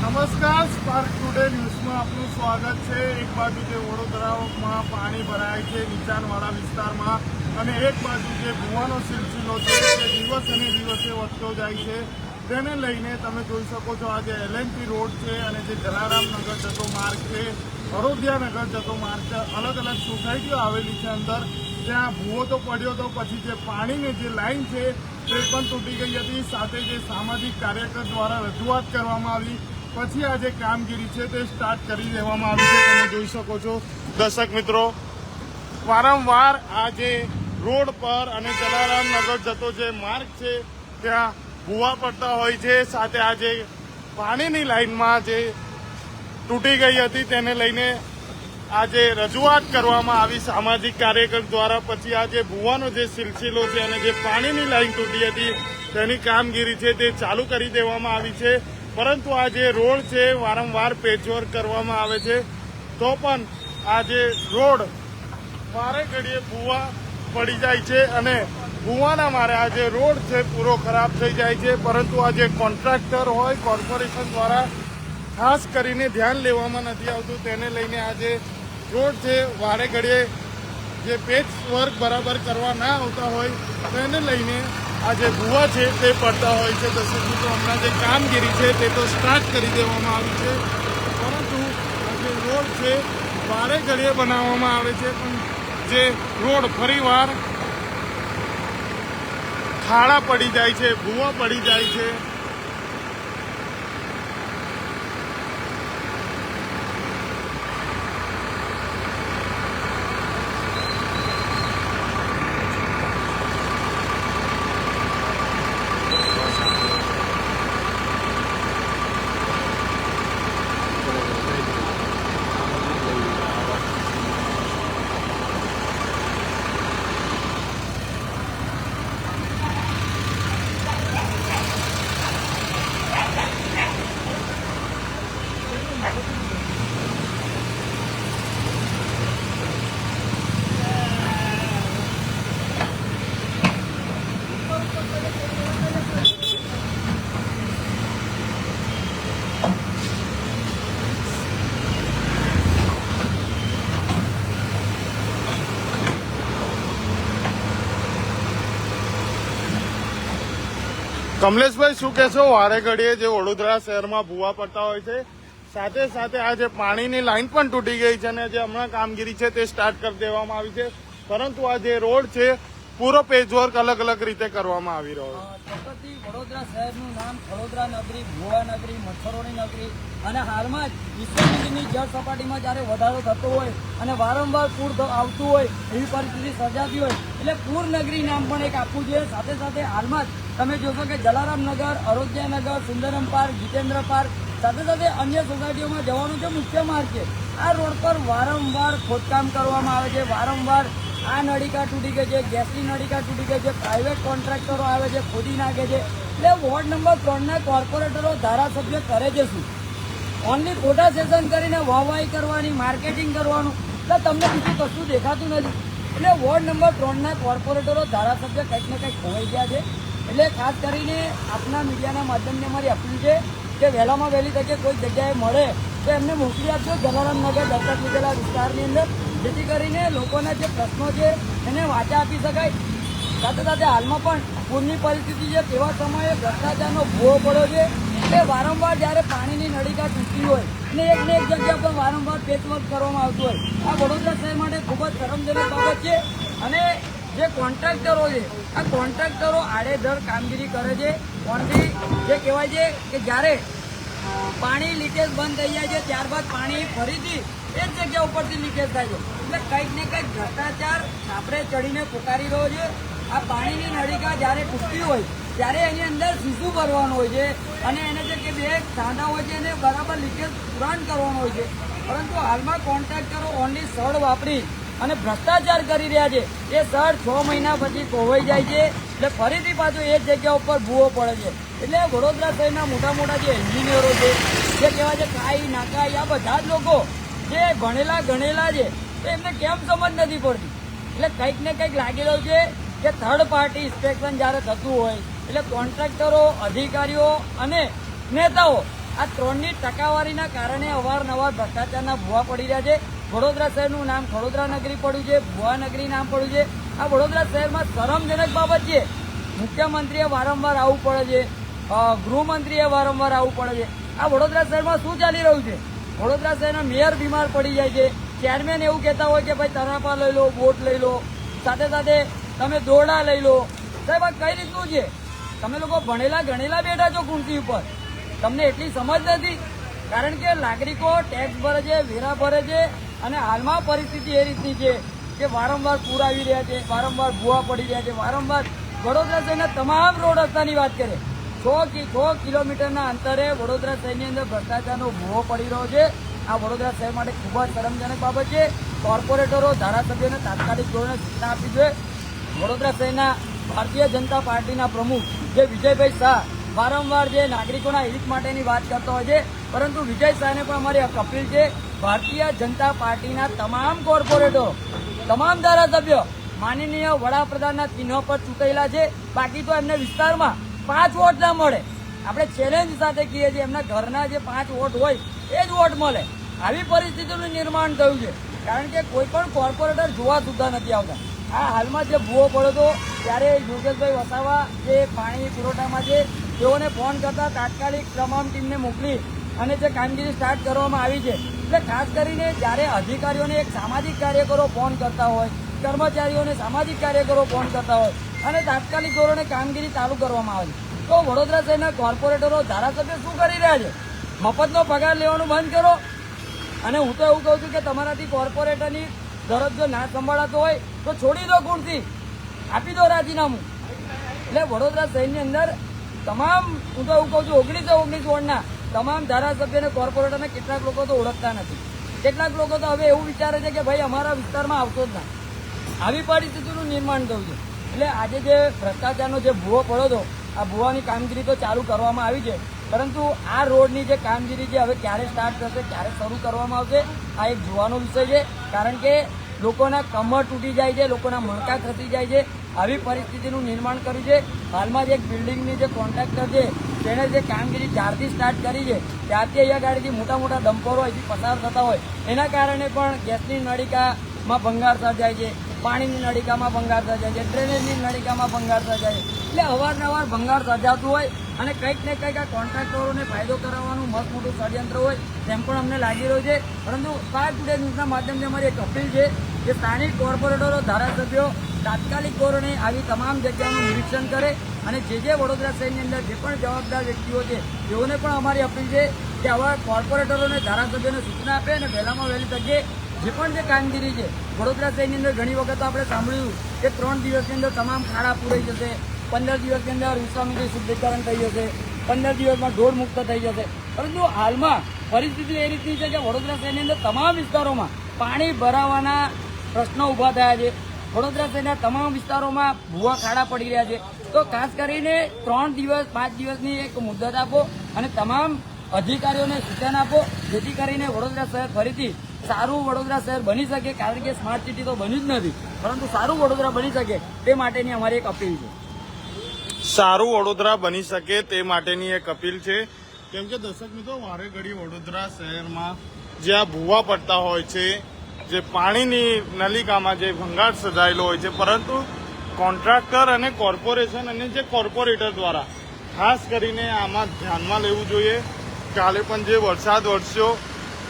નમસ્કાર, spark today ન્યૂઝમાં આપનું સ્વાગત છે। એક બાજુ જે વડોદરામાં પાણી ભરાય છે નીચાણવાળા વિસ્તારમાં, અને એક બાજુ જે ભૂવાનો સિલસિલો છે તે દિવસ અને દિવસે વધતો જાય છે। તેને લઈને તમે જોઈ શકો છો, આજે LNP રોડ છે અને જે જલારામનગર જતો માર્ગ છે, હળોદિયાનગર જતો માર્ગ છે, અલગ અલગ સોસાયટીઓ આવેલી છે અંદર। ત્યાં ભૂવો તો પડ્યો હતો, પછી જે પાણીની જે લાઈન છે તે પણ તૂટી ગઈ હતી। સાથે જે સામાજિક કાર્યકર દ્વારા રજૂઆત કરવામાં આવી, પછી આ જે કામગીરી છે તે સ્ટાર્ટ કરી દેવામાં આવી છે। તમે જોઈ શકો છો દર્શક મિત્રો, વારંવાર આ જે રોડ પર અને જલારામનગર જતો જે માર્ગ છે ત્યાં ભૂવા પડતા હોય છે। સાથે આ જે પાણીની લાઈનમાં જે તૂટી ગઈ હતી તેને લઈને આજે રજૂઆત કરવામાં આવી સામાજિક કાર્યકર દ્વારા। પછી આ જે ભૂવાનો જે સિલસિલો છે અને જે પાણીની લાઈન તૂટી હતી તેની કામગીરી છે તે ચાલુ કરી દેવામાં આવી છે। પરંતુ આ જે રોડ છે વારંવાર પેચવર્ક કરવામાં આવે છે તો પણ આ જે રોડ વારે ઘડીએ ભૂવા પડી જાય છે અને ભૂવાના મારે આ જે રોડ છે પૂરો ખરાબ થઈ જાય છે। પરંતુ આ જે કોન્ટ્રાક્ટર હોય કોર્પોરેશન દ્વારા ખાસ કરીને ધ્યાન લેવામાં નથી આવતું, તેને લઈને આ જે રોડ છે વારે ઘડીએ જે પેચ વર્ક બરાબર કરવા ના આવતા હોય તેને લઈને આ જે ભૂવા છે તે પડતા હોય છે। દર્શક મિત્રો, હમણાં જે કામગીરી છે તે તો સ્ટાર્ટ કરી દેવામાં આવી છે, પરંતુ આ જે રોડ છે વારે ઘડીએ બનાવવામાં આવે છે પણ જે રોડ ફરીવાર ખાડા પડી જાય છે, ભૂવા પડી જાય છે। કમલેશભાઈ, શું કહેશો? વારે ઘડીએ જે વડોદરા શહેરમાં ભૂવા પડતા હોય છે, સાથે સાથે આ જે પાણીની લાઈન પણ તૂટી ગઈ છે અને જે હમણાં કામગીરી છે તે સ્ટાર્ટ કરી દેવામાં આવી છે, પરંતુ આ જે રોડ છે પૂરો પેચવર્ક અલગ અલગ રીતે કરવામાં આવી રહ્યો છે। વડોદરા શહેરનું નામ વડોદરા નગરી, ભૂવા નગરી, મચ્છરોની નગરી, અને હાલમાં જ વિશ્વની જળ સપાટીમાં જ્યારે વધારો થતો હોય અને વારંવાર પૂર આવતું હોય, એવી પરિસ્થિતિ સર્જાતી હોય એટલે પૂર નગરી નામ પણ એક આપવું જોઈએ। સાથે સાથે હાલમાં જ તમે જોશો કે જલારામનગર, હળોદિયાનગર, સુંદરમ પાર્ક, જીતેન્દ્ર પાર્ક, સાથે સાથે અન્ય સોસાયટીઓમાં જવાનું જે મુખ્ય માર્ગ છે, આ રોડ પર વારંવાર ખોદકામ કરવામાં આવે છે। વારંવાર આ નળિકા તૂટી ગઈ છે, ગેસની નળિકા તૂટી ગઈ છે, પ્રાઇવેટ કોન્ટ્રાક્ટરો આવે છે, ખોદી નાખે છે। એટલે વોર્ડ નંબર 3ના કોર્પોરેટરો, ધારાસભ્ય કરે છે શું? ઓનલી ફોટા સેશન કરીને વાહવાહી કરવાની, માર્કેટિંગ કરવાનું, એટલે તમને બીજું કશું દેખાતું નથી। એટલે વોર્ડ નંબર 3ના કોર્પોરેટરો, ધારાસભ્ય કંઈક ને કંઈક ખોવાઈ ગયા છે। એટલે ખાસ કરીને આપના મીડિયાના માધ્યમથી અમારી અપીલ છે કે વહેલામાં વહેલી તકે કોઈ જગ્યાએ મળે તો એમને મોકલી આપજો જલારામનગર દત્તક લીધેલા વિસ્તારની અંદર, જેથી કરીને લોકોના જે પ્રશ્નો છે એને વાચા આપી શકાય। સાથે સાથે હાલમાં પણ પૂરની પરિસ્થિતિ છે તેવા સમયે ભ્રષ્ટાચારનો ભૂવો પડ્યો છે। એટલે વારંવાર જ્યારે પાણીની નળિકા તૂટતી હોય અને એક ને એક જગ્યા પર વારંવાર પેચવર્ક કરવામાં આવતું હોય, આ વડોદરા શહેર માટે ખૂબ જ શરમજનક બાબત છે। અને જે કોન્ટ્રાક્ટરો છે, આ કોન્ટ્રાક્ટરો આડેધડ કામગીરી કરે છે। ઓનલી જે કહેવાય છે કે જ્યારે પાણી લીકેજ બંધ થઈ જાય છે ત્યારબાદ પાણી ફરીથી એ જ જગ્યા ઉપરથી લીકેજ થાય છે। એટલે કંઈક ને કંઈક ભ્રષ્ટાચાર આપણે ચડીને પુકારી રહ્યો છે। આ પાણીની નળિકા જ્યારે તૂટતી હોય ત્યારે એની અંદર શીશુ ભરવાનું હોય છે અને એને જે કે બે સાંધા હોય છે એને બરાબર લીકેજ પુરાણ કરવાનું હોય છે, પરંતુ હાલમાં કોન્ટ્રાક્ટરો ઓનલી સળ વાપરી અને ભ્રષ્ટાચાર કરી રહ્યા છે। એ સળ 6 મહિના પછી ખોવાઈ જાય છે, એટલે ફરીથી પાછો એ જ જગ્યા ઉપર ભૂવો પડે છે। એટલે વડોદરા શહેરના મોટા મોટા જે એન્જિનિયરો છે, જે કહેવાય છે કાઈ નાકાઈ, આ બધા જ લોકો જે ભણેલા ગણેલા છે તો એમને કેમ સમજ નથી પડતી? એટલે કંઈક ને કંઈક લાગી રહ્યું છે કે થર્ડ પાર્ટી ઇન્સ્પેક્શન જ્યારે થતું હોય એટલે કોન્ટ્રાક્ટરો, અધિકારીઓ અને નેતાઓ આ 3ની ટકાવારીના કારણે અવારનવાર ભ્રષ્ટાચારના ભૂવા પડી રહ્યા છે. વડોદરા શહેરનું નામ વડોદરા નગરી પડ્યું છે, ભુવા નગરી નામ પડ્યું છે. આ વડોદરા શહેરમાં શરમજનક બાબત છે. મુખ્યમંત્રીએ વારંવાર આવવું પડે છે, ગૃહમંત્રીએ વારંવાર આવવું પડે છે. આ વડોદરા શહેરમાં શું ચાલી રહ્યું છે? વડોદરા શહેરના મેયર બીમાર પડી જાય છે, ચેરમેન એવું કહેતા હોય કે ભાઈ તરાપા લઈ લો, બોટ લઈ લો, સાથે સાથે તમે દોરડા લઈ લો. સાહેબ આ કઈ રીતનું છે? તમે લોકો ભણેલા ગણેલા બેઠા છો ખુરશી ઉપર, તમને એટલી સમજ નથી. કારણ કે નાગરિકો ટેક્સ ભરે છે, વેરા ભરે છે, અને હાલમાં પરિસ્થિતિ એ રીતની છે કે વારંવાર પૂર આવી રહ્યા છે, વારંવાર ભૂવા પડી રહ્યા છે, વારંવાર વડોદરા શહેરના તમામ રોડ રસ્તાની વાત કરે 6 કિલોમીટરના અંતરે વડોદરા શહેરની અંદર ભ્રષ્ટાચારનો ભૂવો પડી રહ્યો છે. આ વડોદરા શહેર માટે ખૂબ જ શરમજનક બાબત છે. કોર્પોરેટરો, ધારાસભ્યોને તાત્કાલિક ધોરણે સૂચના આપી છે. વડોદરા શહેરના ભારતીય જનતા પાર્ટીના પ્રમુખ જે વિજયભાઈ શાહ વારંવાર જે નાગરિકોના હિત માટેની વાત કરતા હોય છે, પરંતુ વિજય શાહને પણ અમારી એક અપીલ છે, ભારતીય જનતા પાર્ટીના તમામ કોર્પોરેટરો, તમામ ધારાસભ્યો માનનીય વડાપ્રધાનના ચિહ્ન પર ચૂંટાયેલા છે. બાકી તો એમને વિસ્તારમાં 5 વોટ ના મળે. આપણે ચેલેન્જ સાથે કહીએ છીએ, એમના ઘરના જે 5 વોટ હોય એ જ વોટ મળે. આવી પરિસ્થિતિનું નિર્માણ થયું છે. કારણ કે કોઈ પણ કોર્પોરેટર જોવા સુદ્ધા નથી આવતા. આ હાલમાં જે ભૂવો પડ્યો હતો ત્યારે યોગેશભાઈ વસાવા જે પાણી પુરવઠામાં છે તેઓને ફોન કરતા તાત્કાલિક તમામ ટીમને મોકલી અને જે કામગીરી સ્ટાર્ટ કરવામાં આવી છે. એટલે ખાસ કરીને જ્યારે અધિકારીઓને એક સામાજિક કાર્યકરો ફોન કરતા હોય, કર્મચારીઓને સામાજિક કાર્યકરો ફોન કરતા હોય અને તાત્કાલિક ધોરણે કામગીરી ચાલુ કરવામાં આવે છે, તો વડોદરા શહેરના કોર્પોરેટરો, ધારાસભ્યો શું કરી રહ્યા છે? મફતનો પગાર લેવાનું બંધ કરો. અને હું તો એવું કહું છું કે તમારાથી કોર્પોરેટરની દરજ્જો ના સંભાળાતો હોય તો છોડી દો ખુરશી, આપી દો રાજીનામું. એટલે વડોદરા શહેરની અંદર તમામ, હું તો એવું કહું છું 19 વોર્ડના તમામ ધારાસભ્ય અને કોર્પોરેટરને કેટલાક લોકો તો ઓળખતા નથી. કેટલાક લોકો તો હવે એવું વિચારે છે કે ભાઈ અમારા વિસ્તારમાં આવતો જ ના. આવી પરિસ્થિતિનું નિર્માણ થયું છે. એટલે આજે જે ભ્રષ્ટાચારનો જે ભૂવો પડ્યો હતો, આ ભૂવાની કામગીરી તો ચાલુ કરવામાં આવી છે, પરંતુ આ રોડની જે કામગીરી છે હવે ક્યારે સ્ટાર્ટ થશે, ક્યારે શરૂ કરવામાં આવશે, આ એક જોવાનો વિષય છે. કારણ કે લોકોના કમર તૂટી જાય છે, લોકોના મણકા ખસી જાય છે. આવી પરિસ્થિતિનું નિર્માણ કર્યું છે. હાલમાં જ એક બિલ્ડિંગની જે કોન્ટ્રાક્ટર છે તેણે જે કામગીરી જ્યારથી સ્ટાર્ટ કરી છે ત્યારથી અહીંયા ગાડીથી મોટા ડમ્પરો અહીંથી પસાર થતા હોય એના કારણે પણ ગેસની નળીકામાં ભંગાર સર્જાય છે, પાણીની નળીકામાં ભંગાર સર્જાય છે, ડ્રેનેજની નળીકામાં ભંગાર સર્જાય છે. એટલે અવારનવાર ભંગાર સર્જાતું હોય અને કંઈક ને કંઈક આ કોન્ટ્રાક્ટરોને ફાયદો કરાવવાનું મસ્ત મોટું ષડયંત્ર હોય તેમ પણ અમને લાગી રહ્યું છે. પરંતુ સ્પાર્ક ટુડે ન્યૂઝના માધ્યમથી અમારી એક અપીલ છે કે સ્થાનિક કોર્પોરેટરો, ધારાસભ્યો તાત્કાલિક ધોરણે આવી તમામ જગ્યાનું નિરીક્ષણ કરે અને જે વડોદરા શહેરની અંદર જે પણ જવાબદાર વ્યક્તિઓ છે તેઓને પણ અમારી અપીલ છે કે આવા કોર્પોરેટરોને, ધારાસભ્યોને સૂચના આપે અને વહેલામાં વહેલી તકે જે પણ જે કામગીરી છે વડોદરા શહેરની અંદર ઘણી વખત આપણે સાંભળ્યું કે 3 દિવસની અંદર તમામ ખાડા પૂરાઈ જશે, 15 દિવસની અંદર વિશ્વામિત્રી શુદ્ધિકરણ થઈ જશે, 15 દિવસમાં ઢોળ મુક્ત થઈ જશે. પરંતુ હાલમાં પરિસ્થિતિ એ રીતની છે કે વડોદરા શહેરની અંદર તમામ વિસ્તારોમાં પાણી ભરાવાના પ્રશ્નો ઊભા થયા છે. વડોદરા શહેરના તમામ વિસ્તારોમાં ભૂવા ખાડા પડી રહ્યા છે. તો ખાસ કરીને 3 દિવસ 5 દિવસની એક મુદત આપો અને તમામ અધિકારીઓને સૂચના આપો, જેથી કરીને વડોદરા શહેર ફરીથી સારું વડોદરા શહેર બની શકે. કારણ કે સ્માર્ટ સિટી તો બની જ નથી, પરંતુ સારું વડોદરા બની શકે તે માટેની અમારી એક અપીલ છે. સારું વડોદરા બની શકે તે માટેની એક અપીલ છે. કેમ કે દર્શક મિત્રો, વારે ઘડી વડોદરા શહેરમાં જ્યાં ભૂવા પડતા હોય છે, જે પાણીની નલિકામાં જે ભંગાર સર્જાયેલો હોય છે, પરંતુ કોન્ટ્રાક્ટર અને કોર્પોરેશન અને જે કોર્પોરેટર દ્વારા ખાસ કરીને આમાં ધ્યાનમાં લેવું જોઈએ. કાલે પણ જે વરસાદ વરસ્યો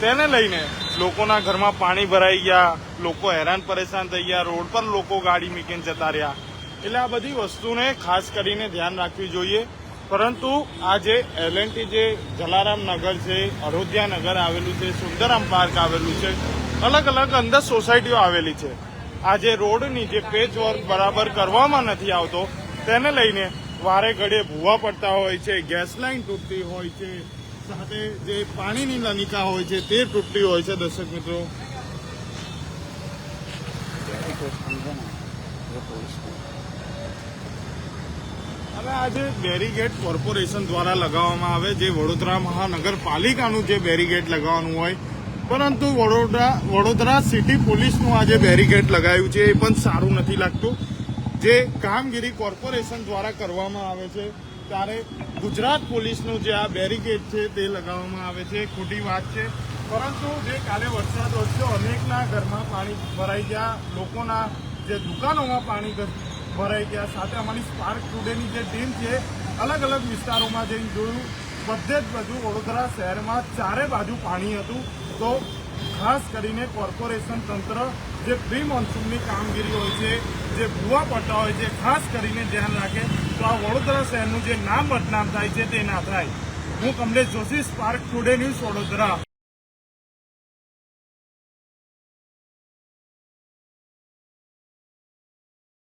તેને લઈને લોકોના ઘરમાં પાણી ભરાઈ ગયા, લોકો હેરાન પરેશાન થઈ ગયા, રોડ પર લોકો ગાડી મૂકીને જતા રહ્યા. એટલે આ બધી વસ્તુને ખાસ કરીને ધ્યાન રાખવી જોઈએ. પરંતુ આ જે L&T જે જલારામ નગર છે, અયોધ્યા નગર આવેલું છે, સુંદરમ પાર્ક આવેલું છે, અલગ અલગ અંદર સોસાયટીઓ આવેલી છે. આ જે રોડની જે પેચ વર્ક બરાબર કરવામાં નથી આવતો તેને લઈને વારે ઘડીએ ભૂવા પડતા હોય છે, ગેસ લાઇન તૂટતી હોય છે, સાથે જે પાણીની નલિકા હોય છે તે તૂટતી હોય છે. દર્શક મિત્રો, હવે આ જે બેરીગેટ કોર્પોરેશન દ્વારા લગાવવામાં આવે, જે વડોદરા મહાનગરપાલિકાનું જે બેરીગેટ લગાવવાનું હોય, પરંતુ વડોદરા સિટી પોલીસનું આ જે બેરીગેટ લગાવ્યું છે એ પણ સારું નથી લાગતું. જે કામગીરી કોર્પોરેશન દ્વારા કરવામાં આવે છે ત્યારે ગુજરાત પોલીસનું જે આ બેરિકેડ છે તે લગાવવામાં આવે છે એ ખોટી વાત છે. પરંતુ જે કાલે વરસાદ વરસ્યો, અનેકના ઘરમાં પાણી ભરાઈ ગયા, લોકોના જે દુકાનોમાં પાણી ભરાઈ ગયા. સાથે અમારી સ્પાર્ક ટુડેની જે ટીમ છે અલગ અલગ વિસ્તારોમાં જઈને જોયું, બધે જ બધું વડોદરા શહેરમાં ચારે બાજુ પાણી હતું. તો ખાસ કરીને કોર્પોરેશન તંત્ર જે પ્રી મોન્સૂનની કામગીરી હોય છે, જે ભૂવા પટ્ટા હોય છે, ખાસ કરીને ધ્યાન રાખે તો આ વડોદરા શહેરનું જે નામ બદનામ થાય છે તે ના થાય. હું Kamlesh Joshi, spark today news, Vadodara.